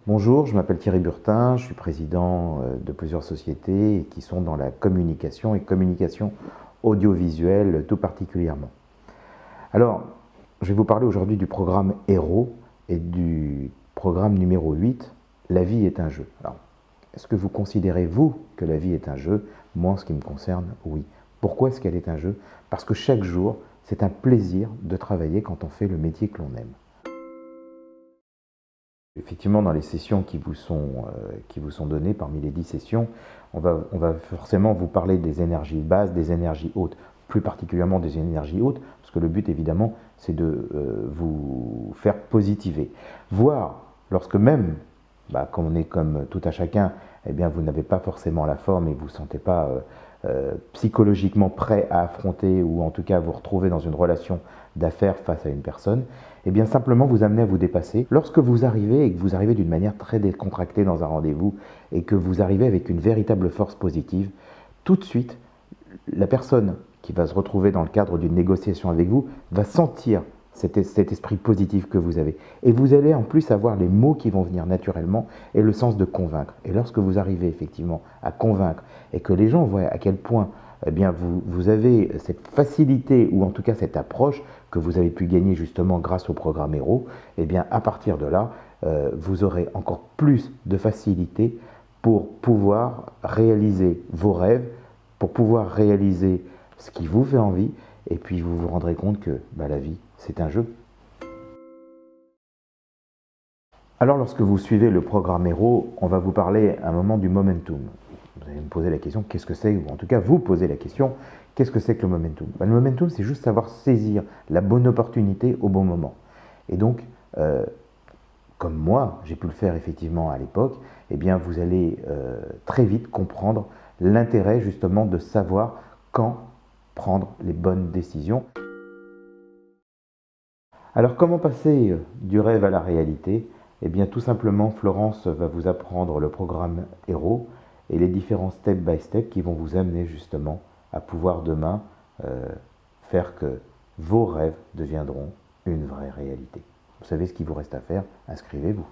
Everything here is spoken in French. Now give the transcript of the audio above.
Bonjour, je m'appelle Thierry Burtin, je suis président de plusieurs sociétés qui sont dans la communication et communication audiovisuelle tout particulièrement. Alors, je vais vous parler aujourd'hui du programme Héros et du programme numéro 8, La vie est un jeu. Alors, est-ce que vous considérez, vous, que la vie est un jeu? Moi, en ce qui me concerne, oui. Pourquoi est-ce qu'elle est un jeu? Parce que chaque jour, c'est un plaisir de travailler quand on fait le métier que l'on aime. Effectivement, dans les sessions qui vous sont données, parmi les 10 sessions, on va forcément vous parler des énergies basses, des énergies hautes, plus particulièrement des énergies hautes, parce que le but, évidemment, c'est de vous faire positiver. Voire, lorsque même, comme on est comme tout à chacun, eh bien, vous n'avez pas forcément la forme et vous ne vous sentez pas psychologiquement prêt à affronter ou en tout cas à vous retrouver dans une relation d'affaires face à une personne, et bien simplement vous amener à vous dépasser. Lorsque vous arrivez et que vous arrivez d'une manière très décontractée dans un rendez-vous et que vous arrivez avec une véritable force positive, tout de suite, la personne qui va se retrouver dans le cadre d'une négociation avec vous va sentir cet esprit positif que vous avez. Et vous allez en plus avoir les mots qui vont venir naturellement et le sens de convaincre. Et lorsque vous arrivez effectivement à convaincre et que les gens voient à quel point vous avez cette facilité ou en tout cas cette approche que vous avez pu gagner justement grâce au programme Héros, et bien à partir de là, vous aurez encore plus de facilité pour pouvoir réaliser vos rêves, pour pouvoir réaliser ce qui vous fait envie, et puis vous vous rendrez compte que la vie, c'est un jeu. Alors lorsque vous suivez le programme Héros, on va vous parler à un moment du momentum. Vous allez me poser la question, qu'est-ce que c'est? Ou en tout cas, vous posez la question, qu'est-ce que c'est que le momentum? Le momentum, c'est juste savoir saisir la bonne opportunité au bon moment. Et donc, comme moi, j'ai pu le faire effectivement à l'époque, eh bien, vous allez très vite comprendre l'intérêt justement de savoir quand prendre les bonnes décisions. Alors, comment passer du rêve à la réalité? Eh bien, tout simplement, Florence va vous apprendre le programme Héros et les différents step by step qui vont vous amener justement à pouvoir demain faire que vos rêves deviendront une vraie réalité. Vous savez ce qu'il vous reste à faire, inscrivez-vous.